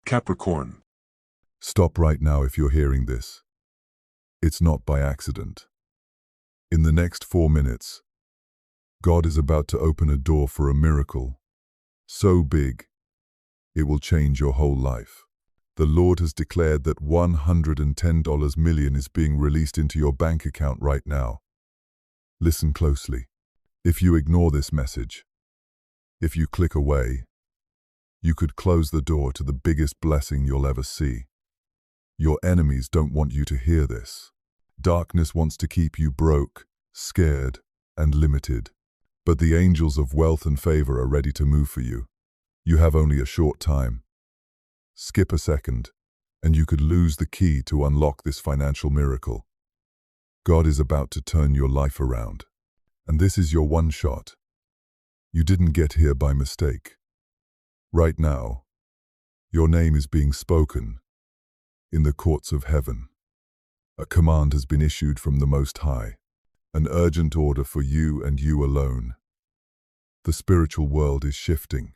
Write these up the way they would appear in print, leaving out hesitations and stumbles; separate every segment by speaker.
Speaker 1: Capricorn.
Speaker 2: Stop right now if you're hearing this. It's not by accident. In the next 4 minutes, God is about to open a door for a miracle so big, it will change your whole life. The Lord has declared that $110 million is being released into your bank account right now. Listen closely. If you ignore this message, if you click away, you could close the door to the biggest blessing you'll ever see. Your enemies don't want you to hear this. Darkness wants to keep you broke, scared, and limited. But the angels of wealth and favor are ready to move for you. You have only a short time. Skip a second, and you could lose the key to unlock this financial miracle. God is about to turn your life around. And this is your one shot. You didn't get here by mistake. Right now, your name is being spoken in the courts of heaven. A command has been issued from the Most High, an urgent order for you and you alone. The spiritual world is shifting.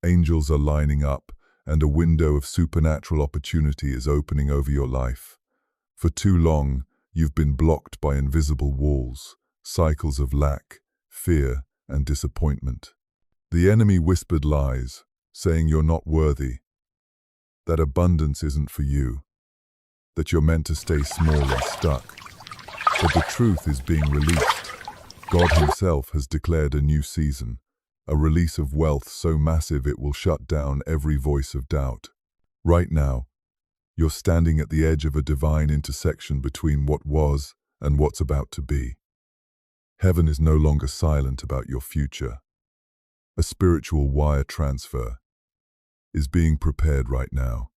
Speaker 2: Angels are lining up, and a window of supernatural opportunity is opening over your life. For too long, you've been blocked by invisible walls, cycles of lack, fear, and disappointment. The enemy whispered lies, saying you're not worthy, that abundance isn't for you, that you're meant to stay small and stuck. But the truth is being released. God Himself has declared a new season, a release of wealth so massive it will shut down every voice of doubt. Right now, you're standing at the edge of a divine intersection between what was and what's about to be. Heaven is no longer silent about your future. A spiritual wire transfer is being prepared right now.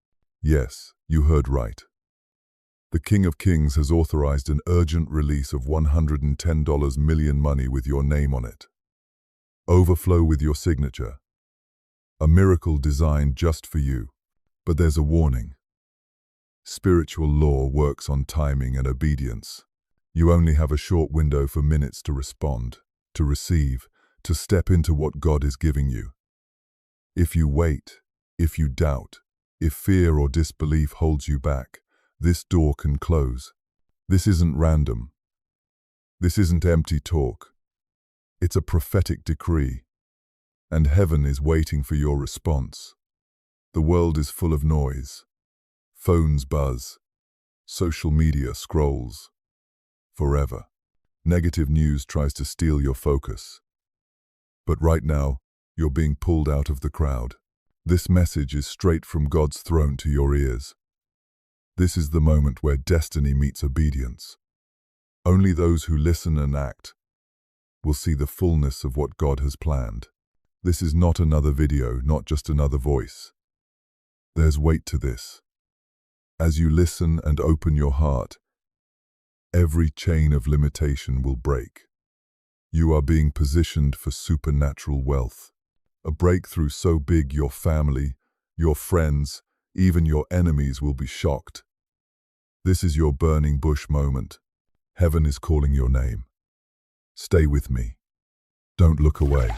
Speaker 2: Yes, you heard right. The King of Kings has authorized an urgent release of $110 million money with your name on it. Overflow with your signature. A miracle designed just for you. But there's a warning. Spiritual law works on timing and obedience. You only have a short window for minutes to respond, to receive, to step into what God is giving you. If you wait, if you doubt, if fear or disbelief holds you back, this door can close. This isn't random. This isn't empty talk. It's a prophetic decree, and heaven is waiting for your response. The world is full of noise. Phones buzz. Social media scrolls. Forever. Negative news tries to steal your focus. But right now, you're being pulled out of the crowd. This message is straight from God's throne to your ears. This is the moment where destiny meets obedience. Only those who listen and act will see the fullness of what God has planned. This is not another video, not just another voice. There's weight to this. As you listen and open your heart, every chain of limitation will break. You are being positioned for supernatural wealth. A breakthrough so big your family, your friends, even your enemies will be shocked. This is your burning bush moment. Heaven is calling your name. Stay with me. Don't look away.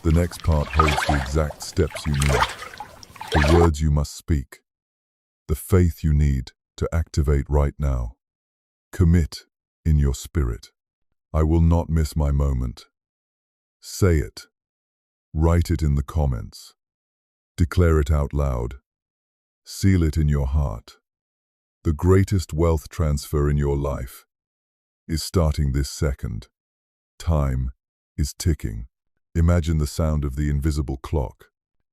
Speaker 2: The next part holds the exact steps you need, the words you must speak, the faith you need to activate right now. Commit in your spirit. I will not miss my moment. Say it. Write it in the comments. Declare it out loud. Seal it in your heart. The greatest wealth transfer in your life is starting this second. Time is ticking. Imagine the sound of the invisible clock.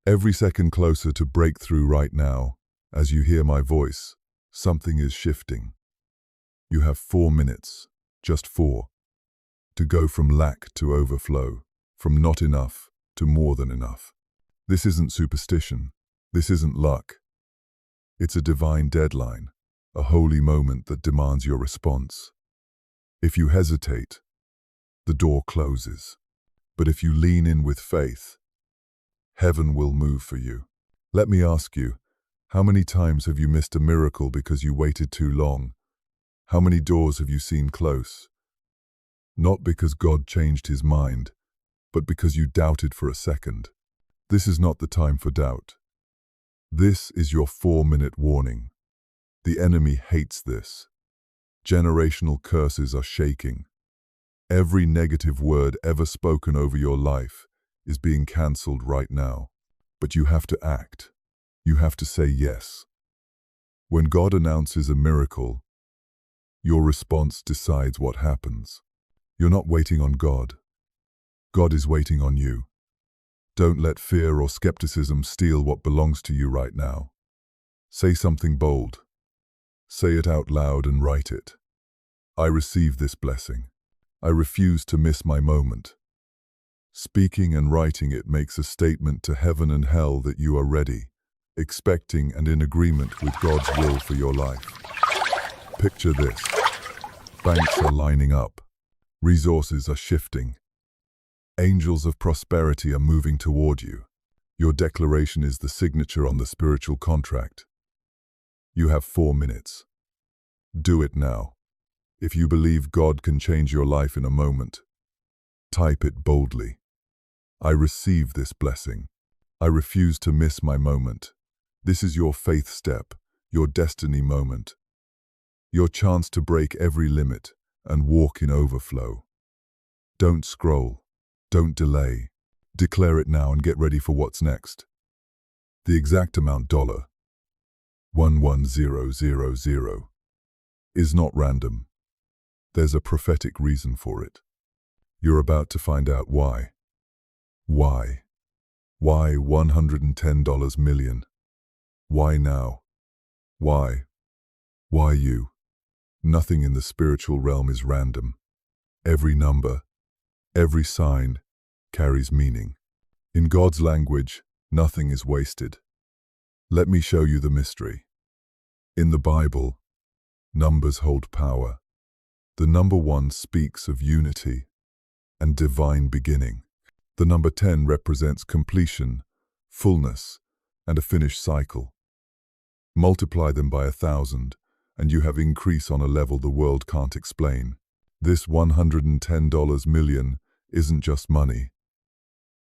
Speaker 2: Every second closer to breakthrough right now. As you hear my voice, something is shifting. You have 4 minutes, just 4, to go from lack to overflow, from not enough to more than enough. This isn't superstition. This isn't luck. It's a divine deadline, a holy moment that demands your response. If you hesitate, the door closes. But if you lean in with faith, heaven will move for you. Let me ask you, how many times have you missed a miracle because you waited too long? How many doors have you seen close? Not because God changed His mind, but because you doubted for a second. This is not the time for doubt. This is your 4-minute warning. The enemy hates this. Generational curses are shaking. Every negative word ever spoken over your life is being cancelled right now. But you have to act. You have to say yes. When God announces a miracle, your response decides what happens. You're not waiting on God. God is waiting on you. Don't let fear or skepticism steal what belongs to you right now. Say something bold. Say it out loud and write it. I receive this blessing. I refuse to miss my moment. Speaking and writing it makes a statement to heaven and hell that you are ready, expecting and in agreement with God's will for your life. Picture this. Banks are lining up. Resources are shifting. Angels of prosperity are moving toward you. Your declaration is the signature on the spiritual contract. You have 4 minutes. Do it now. If you believe God can change your life in a moment, type it boldly. I receive this blessing. I refuse to miss my moment. This is your faith step, your destiny moment. Your chance to break every limit and walk in overflow. Don't scroll. Don't delay. Declare it now and get ready for what's next. The exact amount $11000 is not random. There's a prophetic reason for it. You're about to find out why. Why? Why $110 million? Why now? Why? Why you? Nothing in the spiritual realm is random. Every number, every sign carries meaning. In God's language, nothing is wasted. Let me show you the mystery. In the Bible, numbers hold power. The number 1 speaks of unity and divine beginning. The number 10 represents completion, fullness, and a finished cycle. Multiply them by 1,000, and you have increase on a level the world can't explain. This $110 million isn't just money.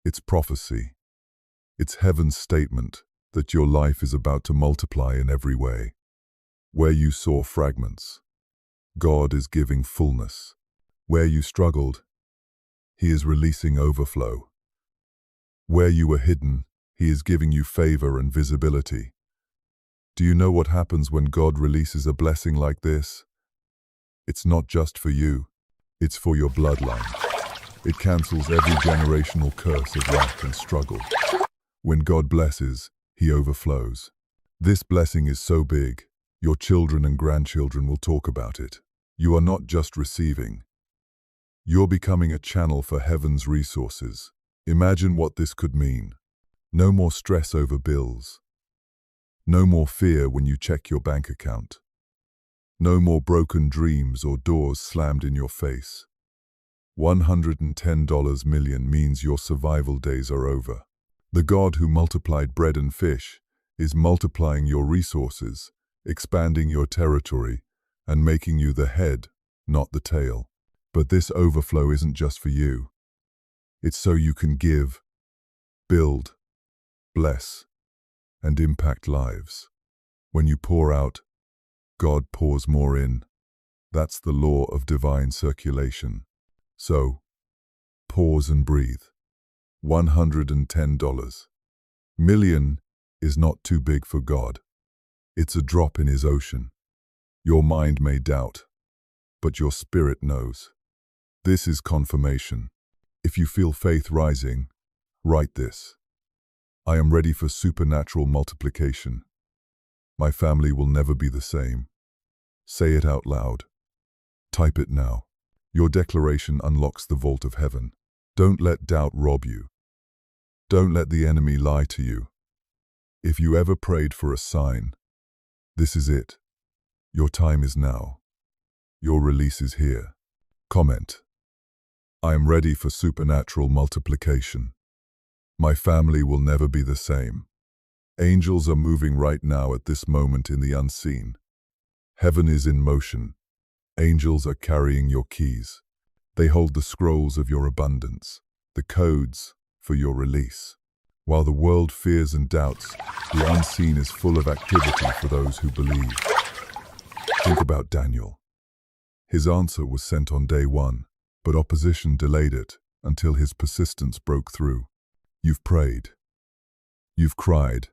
Speaker 2: It's prophecy. It's heaven's statement that your life is about to multiply in every way. Where you saw fragments, God is giving fullness. Where you struggled, He is releasing overflow. Where you were hidden, He is giving you favor and visibility. Do you know what happens when God releases a blessing like this? It's not just for you, it's for your bloodline. It cancels every generational curse of lack and struggle. When God blesses, He overflows. This blessing is so big, your children and grandchildren will talk about it. You are not just receiving. You're becoming a channel for heaven's resources. Imagine what this could mean. No more stress over bills. No more fear when you check your bank account. No more broken dreams or doors slammed in your face. $110 million means your survival days are over. The God who multiplied bread and fish is multiplying your resources, expanding your territory, and making you the head, not the tail. But this overflow isn't just for you. It's so you can give, build, bless, and impact lives. When you pour out, God pours more in. That's the law of divine circulation. So, pause and breathe. $110 million is not too big for God. It's a drop in His ocean. Your mind may doubt, but your spirit knows. This is confirmation. If you feel faith rising, write this. I am ready for supernatural multiplication. My family will never be the same. Say it out loud. Type it now. Your declaration unlocks the vault of heaven. Don't let doubt rob you. Don't let the enemy lie to you. If you ever prayed for a sign, this is it. Your time is now. Your release is here. Comment. I am ready for supernatural multiplication. My family will never be the same. Angels are moving right now at this moment in the unseen. Heaven is in motion. Angels are carrying your keys. They hold the scrolls of your abundance, the codes for your release. While the world fears and doubts, the unseen is full of activity for those who believe. Think about Daniel. His answer was sent on day one, but opposition delayed it until his persistence broke through. You've prayed, you've cried,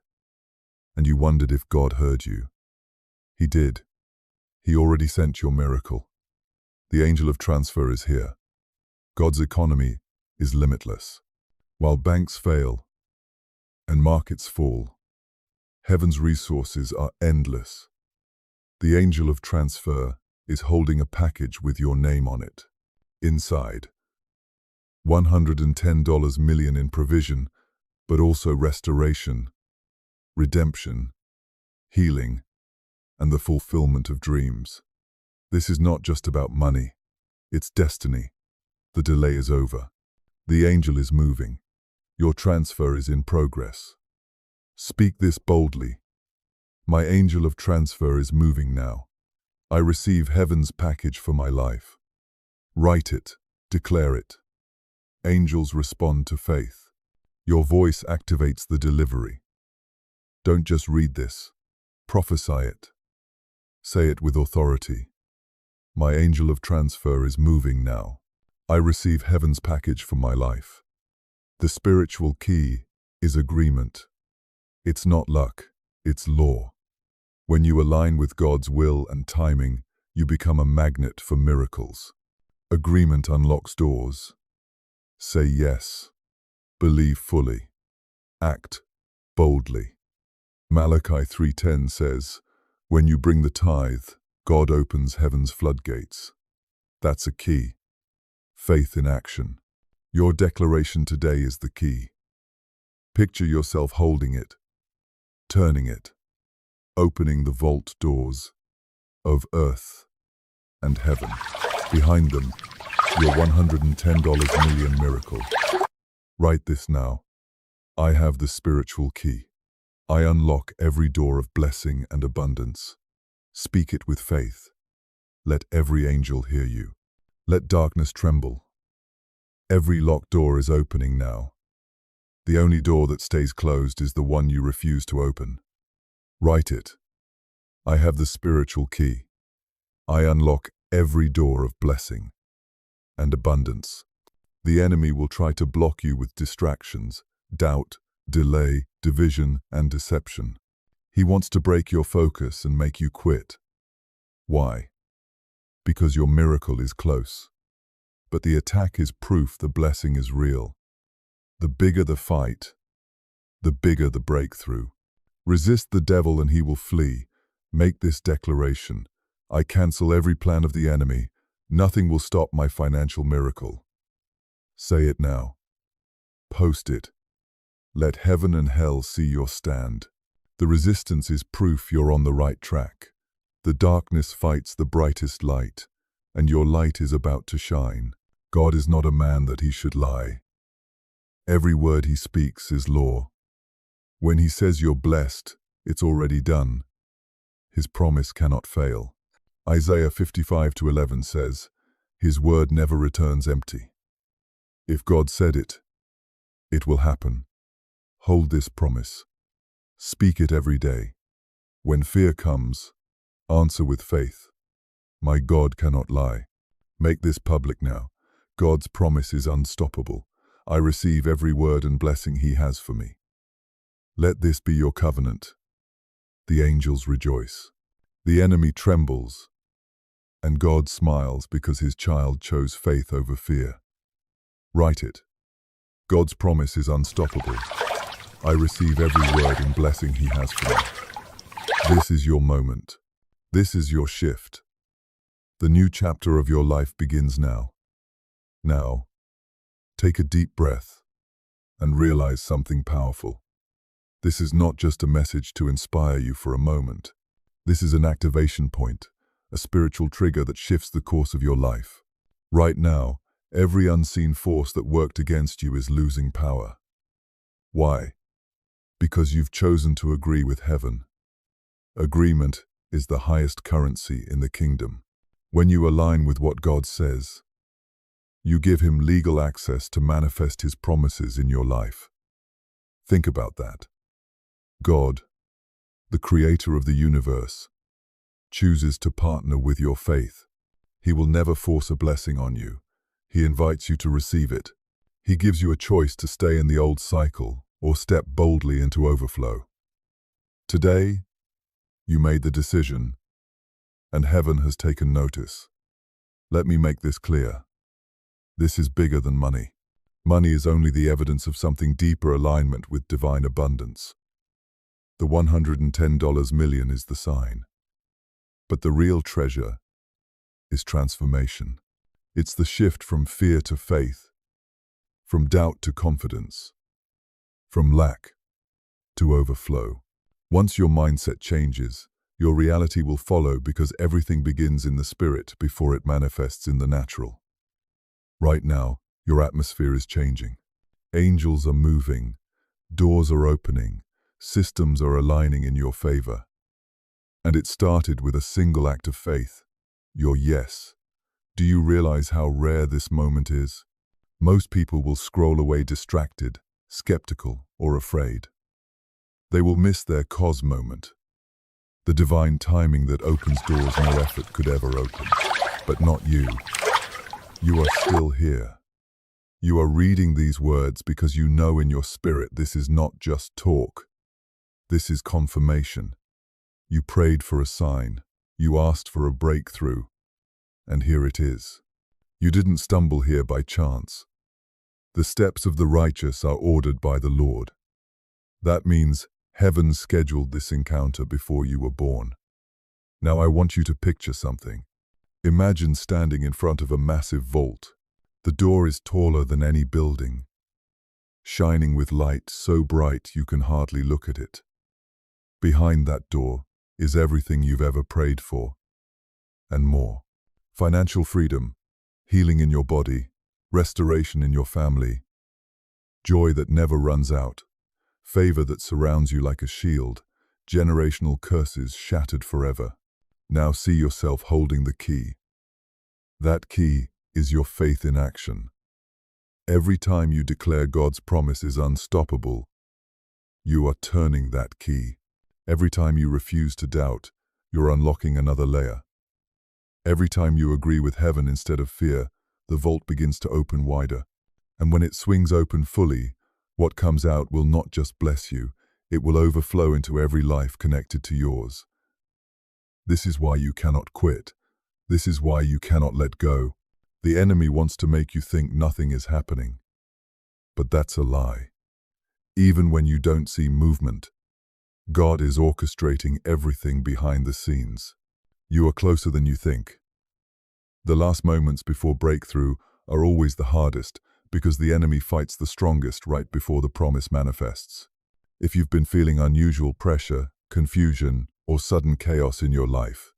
Speaker 2: and you wondered if God heard you. He did. He already sent your miracle. The angel of transfer is here. God's economy is limitless. While banks fail and markets fall, heaven's resources are endless. The angel of transfer is holding a package with your name on it. Inside, $110 million in provision, but also restoration, redemption, healing, and the fulfillment of dreams. This is not just about money, it's destiny. The delay is over. The angel is moving. Your transfer is in progress. Speak this boldly. My angel of transfer is moving now. I receive heaven's package for my life. Write it, declare it. Angels respond to faith. Your voice activates the delivery. Don't just read this, prophesy it. Say it with authority. My angel of transfer is moving now. I receive heaven's package for my life. The spiritual key is agreement. It's not luck, it's law. When you align with God's will and timing, you become a magnet for miracles. Agreement unlocks doors. Say yes. Believe fully. Act boldly. Malachi 3:10 says, when you bring the tithe, God opens heaven's floodgates. That's a key. Faith in action. Your declaration today is the key. Picture yourself holding it, turning it, opening the vault doors of earth and heaven. Behind them, your $110 million miracle. Write this now. I have the spiritual key. I unlock every door of blessing and abundance. Speak it with faith. Let every angel hear you. Let darkness tremble. Every locked door is opening now. The only door that stays closed is the one you refuse to open. Write it. I have the spiritual key. I unlock every door of blessing and abundance. The enemy will try to block you with distractions, doubt, delay, division, and deception. He wants to break your focus and make you quit. Why? Because your miracle is close. But the attack is proof the blessing is real. The bigger the fight, the bigger the breakthrough. Resist the devil and he will flee. Make this declaration. I cancel every plan of the enemy. Nothing will stop my financial miracle. Say it now. Post it. Let heaven and hell see your stand. The resistance is proof you're on the right track. The darkness fights the brightest light, and your light is about to shine. God is not a man that he should lie. Every word he speaks is law. When he says you're blessed, it's already done. His promise cannot fail. Isaiah 55:11 says, his word never returns empty. If God said it, it will happen. Hold this promise. Speak it every day. When fear comes, answer with faith. My God cannot lie. Make this public now. God's promise is unstoppable. I receive every word and blessing he has for me. Let this be your covenant. The angels rejoice. The enemy trembles, and God smiles because his child chose faith over fear. Write it. God's promise is unstoppable. I receive every word and blessing he has for me. This is your moment. This is your shift. The new chapter of your life begins now. Now, take a deep breath and realize something powerful. This is not just a message to inspire you for a moment. This is an activation point, a spiritual trigger that shifts the course of your life. Right now, every unseen force that worked against you is losing power. Why? Because you've chosen to agree with heaven. Agreement is the highest currency in the kingdom. When you align with what God says, you give him legal access to manifest his promises in your life. Think about that. God, the creator of the universe, chooses to partner with your faith. He will never force a blessing on you. He invites you to receive it. He gives you a choice to stay in the old cycle or step boldly into overflow. Today, you made the decision, and heaven has taken notice. Let me make this clear. This is bigger than money. Money is only the evidence of something deeper alignment with divine abundance. The $110 million is the sign. But the real treasure is transformation. It's the shift from fear to faith, from doubt to confidence, from lack to overflow. Once your mindset changes, your reality will follow because everything begins in the spirit before it manifests in the natural. Right now, your atmosphere is changing. Angels are moving, doors are opening, systems are aligning in your favor. And it started with a single act of faith, your yes. Do you realize how rare this moment is? Most people will scroll away distracted, skeptical, or afraid. They will miss their cos moment, the divine timing that opens doors no effort could ever open. But not you. You are still here. You are reading these words because you know in your spirit this is not just talk. This is confirmation. You prayed for a sign. You asked for a breakthrough. And here it is. You didn't stumble here by chance. The steps of the righteous are ordered by the Lord. That means heaven scheduled this encounter before you were born. Now I want you to picture something. Imagine standing in front of a massive vault. The door is taller than any building, shining with light so bright you can hardly look at it. Behind that door is everything you've ever prayed for, and more. Financial freedom, healing in your body, restoration in your family, joy that never runs out, favor that surrounds you like a shield, generational curses shattered forever. Now see yourself holding the key. That key is your faith in action. Every time you declare God's promise is unstoppable, you are turning that key. Every time you refuse to doubt, you're unlocking another layer. Every time you agree with heaven instead of fear, the vault begins to open wider. And when it swings open fully, what comes out will not just bless you, it will overflow into every life connected to yours. This is why you cannot quit. This is why you cannot let go. The enemy wants to make you think nothing is happening. But that's a lie. Even when you don't see movement, God is orchestrating everything behind the scenes. You are closer than you think. The last moments before breakthrough are always the hardest because the enemy fights the strongest right before the promise manifests. If you've been feeling unusual pressure, confusion, or sudden chaos in your life,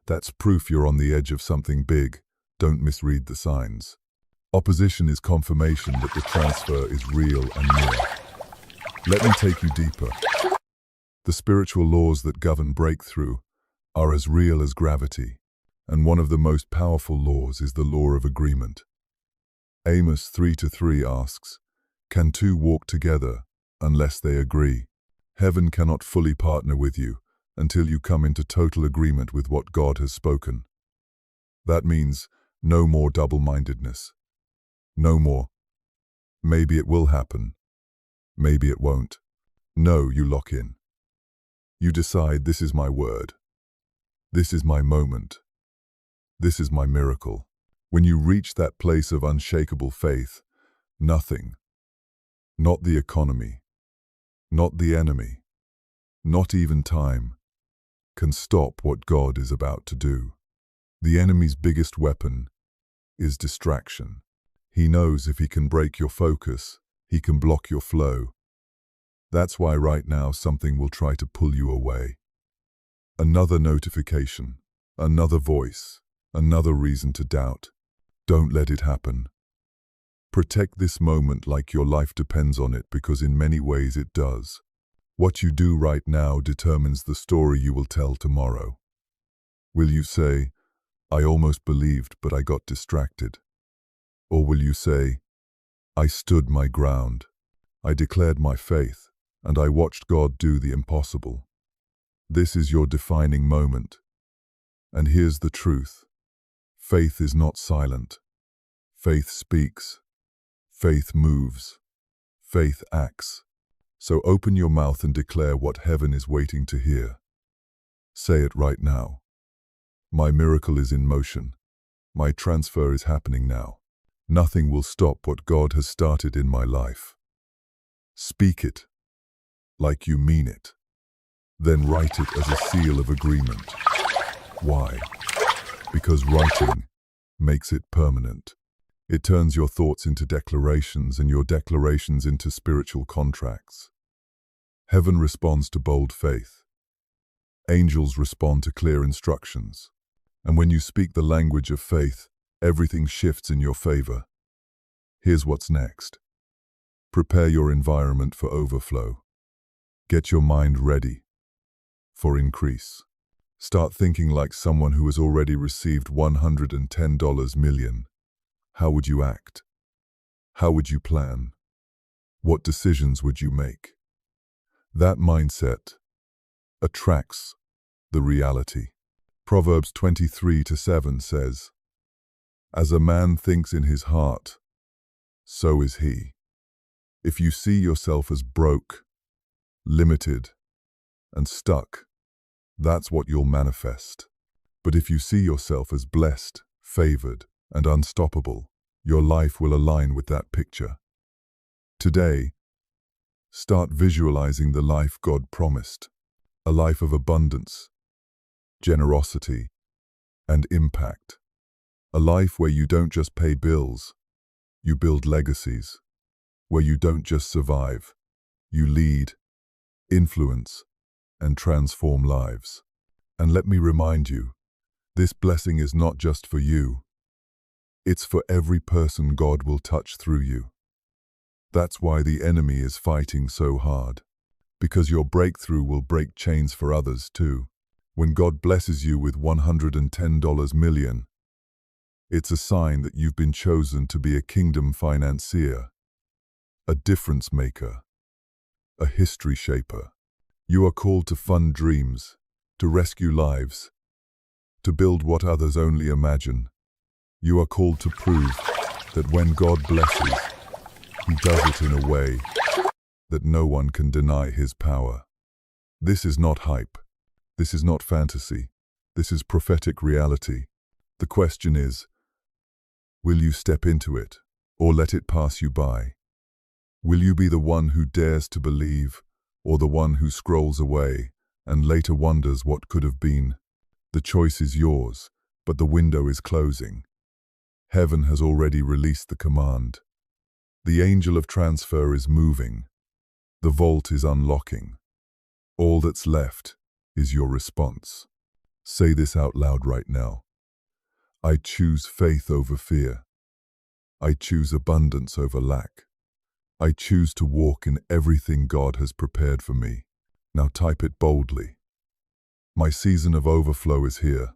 Speaker 2: that's proof you're on the edge of something big. Don't misread the signs. Opposition is confirmation that the transfer is real and near. Let me take you deeper. The spiritual laws that govern breakthrough are as real as gravity, and one of the most powerful laws is the law of agreement. Amos 3:3 asks, "Can two walk together unless they agree?" Heaven cannot fully partner with you until you come into total agreement with what God has spoken. That means no more double-mindedness. No more, maybe it will happen, maybe it won't. No, you lock in. You decide, this is my word. This is my moment. This is my miracle. When you reach that place of unshakable faith, nothing, not the economy, not the enemy, not even time, can stop what God is about to do. The enemy's biggest weapon is distraction. He knows if he can break your focus, he can block your flow. That's why right now something will try to pull you away. Another notification, another voice, another reason to doubt. Don't let it happen. Protect this moment like your life depends on it, because in many ways it does. What you do right now determines the story you will tell tomorrow. Will you say, "I almost believed, but I got distracted"? Or will you say, "I stood my ground. I declared my faith, and I watched God do the impossible. This is your defining moment. And here's the truth. Faith is not silent. Faith speaks. Faith moves. Faith acts. So open your mouth and declare what heaven is waiting to hear. Say it right now. My miracle is in motion. My transfer is happening now. Nothing will stop what God has started in my life. Speak it like you mean it. Then write it as a seal of agreement. Why? Because writing makes it permanent. It turns your thoughts into declarations and your declarations into spiritual contracts. Heaven responds to bold faith. Angels respond to clear instructions. And when you speak the language of faith, everything shifts in your favor. Here's what's next. Prepare your environment for overflow. Get your mind ready for increase. Start thinking like someone who has already received $110 million. How would you act? How would you plan? What decisions would you make? That mindset attracts the reality. Proverbs 23:7 says, "As a man thinks in his heart, so is he." If you see yourself as broke, limited, and stuck, that's what you'll manifest. But if you see yourself as blessed, favored, and unstoppable, your life will align with that picture. Today, start visualizing the life God promised, a life of abundance, generosity, and impact. A life where you don't just pay bills, you build legacies. Where you don't just survive, you lead, influence, and transform lives. And let me remind you, this blessing is not just for you. It's for every person God will touch through you. That's why the enemy is fighting so hard. Because your breakthrough will break chains for others too. When God blesses you with $110 million, it's a sign that you've been chosen to be a kingdom financier, a difference maker, a history shaper. You are called to fund dreams, to rescue lives, to build what others only imagine. You are called to prove that when God blesses, He does it in a way that no one can deny His power. This is not hype. This is not fantasy. This is prophetic reality. The question is, will you step into it or let it pass you by? Will you be the one who dares to believe, or the one who scrolls away and later wonders what could have been? The choice is yours, but the window is closing. Heaven has already released the command. The angel of transfer is moving. The vault is unlocking. All that's left is your response. Say this out loud right now. I choose faith over fear. I choose abundance over lack. I choose to walk in everything God has prepared for me. Now type it boldly. My season of overflow is here.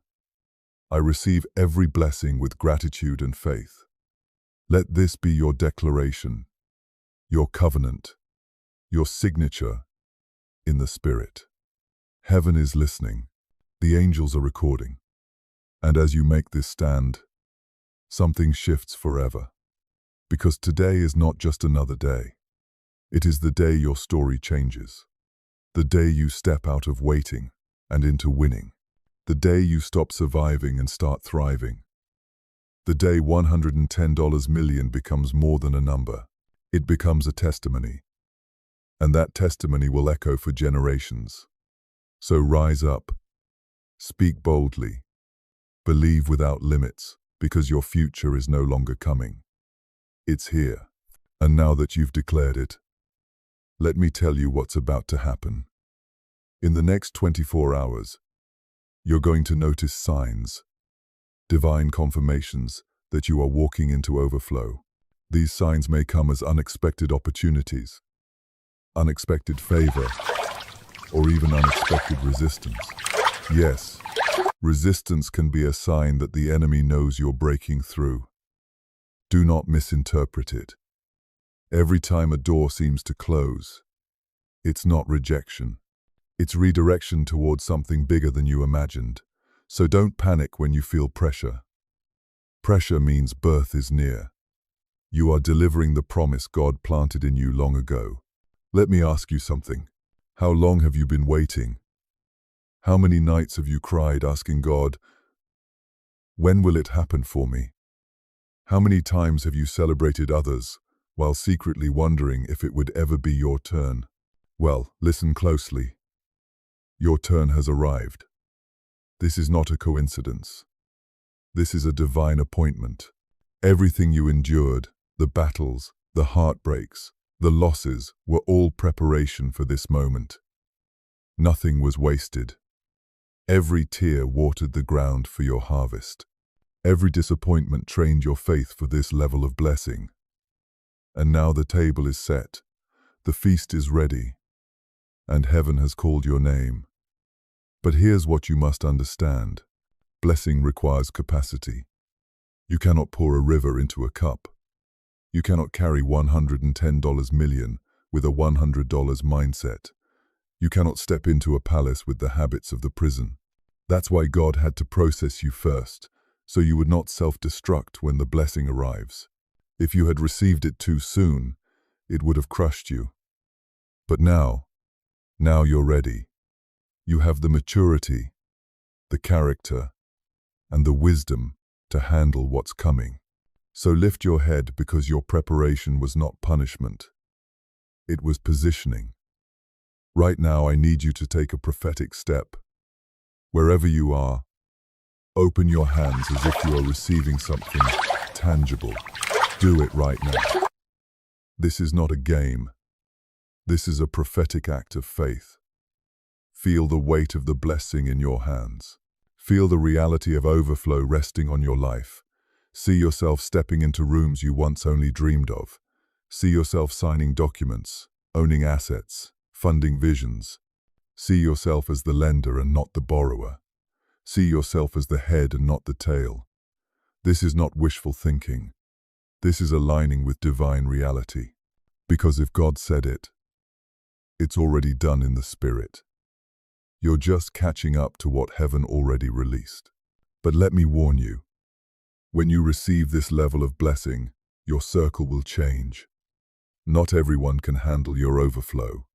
Speaker 2: I receive every blessing with gratitude and faith. Let this be your declaration, your covenant, your signature in the Spirit. Heaven is listening. The angels are recording. And as you make this stand, something shifts forever. Because today is not just another day. It is the day your story changes. The day you step out of waiting and into winning. The day you stop surviving and start thriving. The day $110 million becomes more than a number. It becomes a testimony. And that testimony will echo for generations. So rise up. Speak boldly. Believe without limits, because your future is no longer coming. It's here. And now that you've declared it, let me tell you what's about to happen. In the next 24 hours, you're going to notice signs, divine confirmations that you are walking into overflow. These signs may come as unexpected opportunities, unexpected favor, or even unexpected resistance. Yes, resistance can be a sign that the enemy knows you're breaking through. Do not misinterpret it. Every time a door seems to close, It's not rejection. It's redirection towards something bigger than you imagined. So don't panic when you feel pressure. Pressure means birth is near. You are delivering the promise God planted in you long ago. Let me ask you something. How long have you been waiting? How many nights have you cried asking God, when will it happen for me? How many times have you celebrated others while secretly wondering if it would ever be your turn? Well, listen closely. Your turn has arrived. This is not a coincidence. This is a divine appointment. Everything you endured, the battles, the heartbreaks, the losses, were all preparation for this moment. Nothing was wasted. Every tear watered the ground for your harvest. Every disappointment trained your faith for this level of blessing. And now the table is set. The feast is ready. And heaven has called your name. But here's what you must understand. Blessing requires capacity. You cannot pour a river into a cup. You cannot carry $110 million with a $100 mindset. You cannot step into a palace with the habits of the prison. That's why God had to process you first, so you would not self-destruct when the blessing arrives. If you had received it too soon, it would have crushed you. But now you're ready. You have the maturity, the character, and the wisdom to handle what's coming. So lift your head, because your preparation was not punishment. It was positioning. Right now, I need you to take a prophetic step. Wherever you are, open your hands as if you are receiving something tangible. Do it right now. This is not a game. This is a prophetic act of faith. Feel the weight of the blessing in your hands. Feel the reality of overflow resting on your life. See yourself stepping into rooms you once only dreamed of. See yourself signing documents, owning assets, funding visions. See yourself as the lender and not the borrower. See yourself as the head and not the tail. This is not wishful thinking. This is aligning with divine reality. Because if God said it, it's already done in the spirit. You're just catching up to what heaven already released. But let me warn you, when you receive this level of blessing, your circle will change. Not everyone can handle your overflow.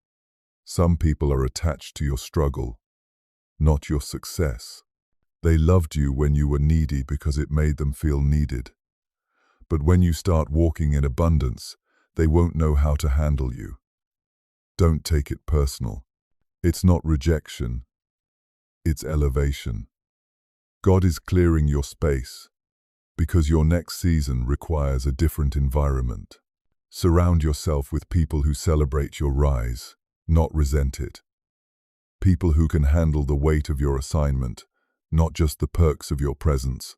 Speaker 2: Some people are attached to your struggle, not your success. They loved you when you were needy because it made them feel needed. But when you start walking in abundance, they won't know how to handle you. Don't take it personal. It's not rejection. It's elevation. God is clearing your space because your next season requires a different environment. Surround yourself with people who celebrate your rise, not resent it. People who can handle the weight of your assignment, not just the perks of your presence.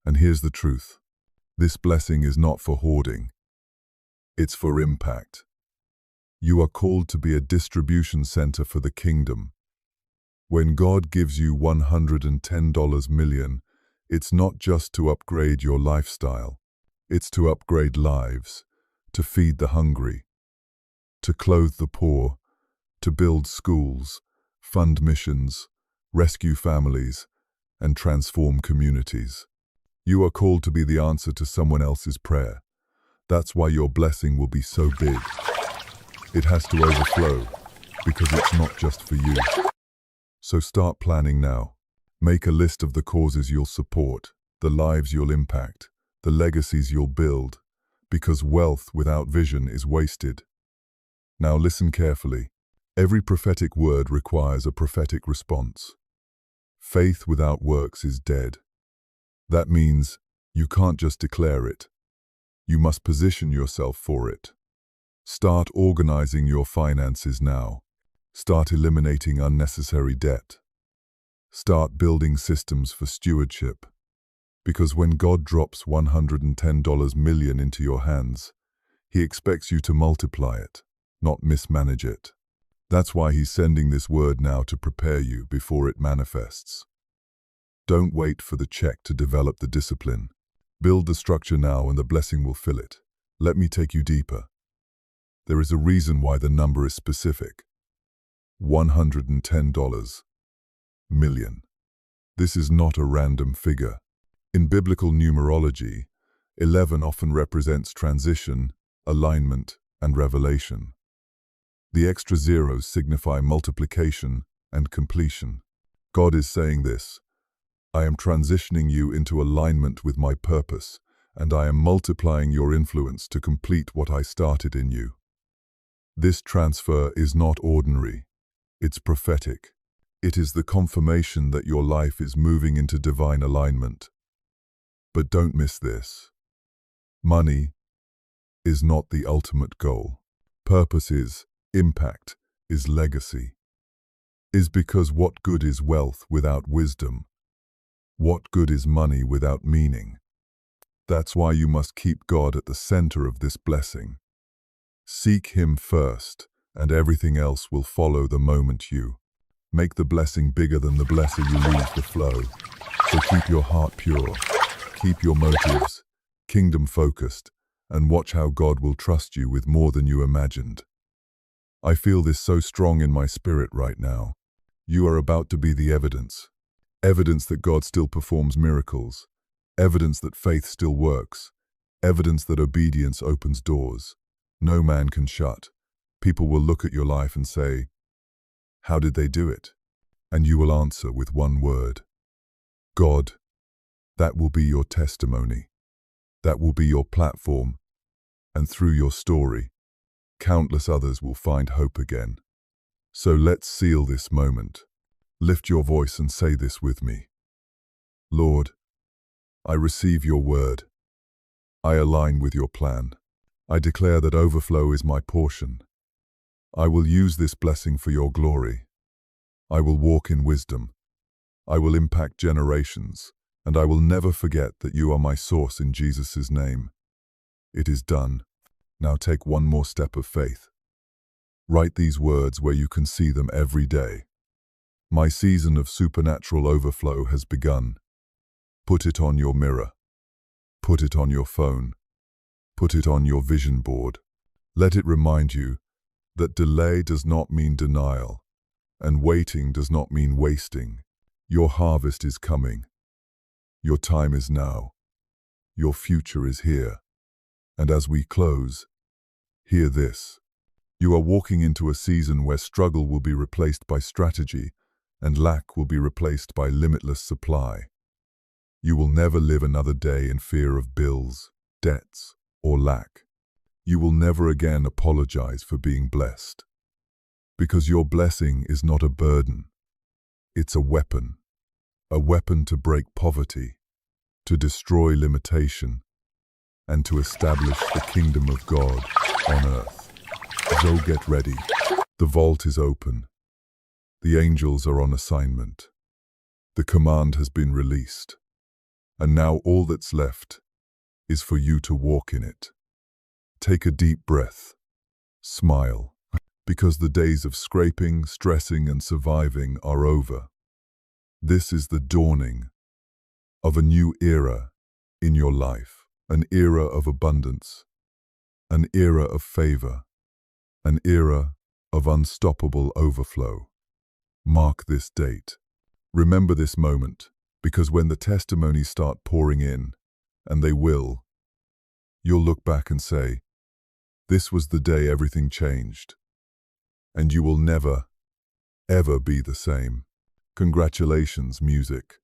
Speaker 2: And here's the truth. This blessing is not for hoarding. It's for impact. You are called to be a distribution center for the kingdom. When God gives you $110 million, it's not just to upgrade your lifestyle. It's to upgrade lives, to feed the hungry, to clothe the poor, to build schools, fund missions, rescue families, and transform communities. You are called to be the answer to someone else's prayer. That's why your blessing will be so big. It has to overflow, because it's not just for you. So start planning now. Make a list of the causes you'll support, the lives you'll impact, the legacies you'll build, because wealth without vision is wasted. Now listen carefully. Every prophetic word requires a prophetic response. Faith without works is dead. That means you can't just declare it. You must position yourself for it. Start organizing your finances now. Start eliminating unnecessary debt. Start building systems for stewardship. Because when God drops $110 million into your hands, He expects you to multiply it, not mismanage it. That's why He's sending this word now to prepare you before it manifests. Don't wait for the check to develop the discipline. Build the structure now and the blessing will fill it. Let me take you deeper. There is a reason why the number is specific. $110 million. This is not a random figure. In biblical numerology, 11 often represents transition, alignment, and revelation. The extra zeros signify multiplication and completion. God is saying this: I am transitioning you into alignment with my purpose, and I am multiplying your influence to complete what I started in you. This transfer is not ordinary. It's prophetic. It is the confirmation that your life is moving into divine alignment. But don't miss this. Money is not the ultimate goal. Purpose is, impact is legacy. Is because what good is wealth without wisdom? What good is money without meaning? That's why you must keep God at the center of this blessing. Seek Him first, and everything else will follow the moment you make the blessing bigger than the blesser. You lose the flow. So keep your heart pure, keep your motives kingdom-focused, and watch how God will trust you with more than you imagined. I feel this so strong in my spirit right now. You are about to be the evidence. Evidence that God still performs miracles. Evidence that faith still works. Evidence that obedience opens doors no man can shut. People will look at your life and say, how did they do it? And you will answer with one word: God. That will be your testimony. That will be your platform. And through your story, countless others will find hope again. So let's seal this moment. Lift your voice and say this with me. Lord, I receive your word. I align with your plan. I declare that overflow is my portion. I will use this blessing for your glory. I will walk in wisdom. I will impact generations, and I will never forget that you are my source in Jesus' name. It is done. Now take one more step of faith. Write these words where you can see them every day. My season of supernatural overflow has begun. Put it on your mirror. Put it on your phone. Put it on your vision board. Let it remind you that delay does not mean denial, and waiting does not mean wasting. Your harvest is coming. Your time is now. Your future is here. And as we close, hear this. You are walking into a season where struggle will be replaced by strategy, and lack will be replaced by limitless supply. You will never live another day in fear of bills, debts, or lack. You will never again apologize for being blessed. Because your blessing is not a burden. It's a weapon to break poverty, to destroy limitation, and to establish the kingdom of God on earth. So get ready. The vault is open. The angels are on assignment. The command has been released. And now all that's left is for you to walk in it. Take a deep breath. Smile, because the days of scraping, stressing, and surviving are over. This is the dawning of a new era in your life, an era of abundance, an era of favor, an era of unstoppable overflow. Mark this date. Remember this moment, because when the testimonies start pouring in, and they will, you'll look back and say, this was the day everything changed. And you will never, ever be the same. Congratulations, music.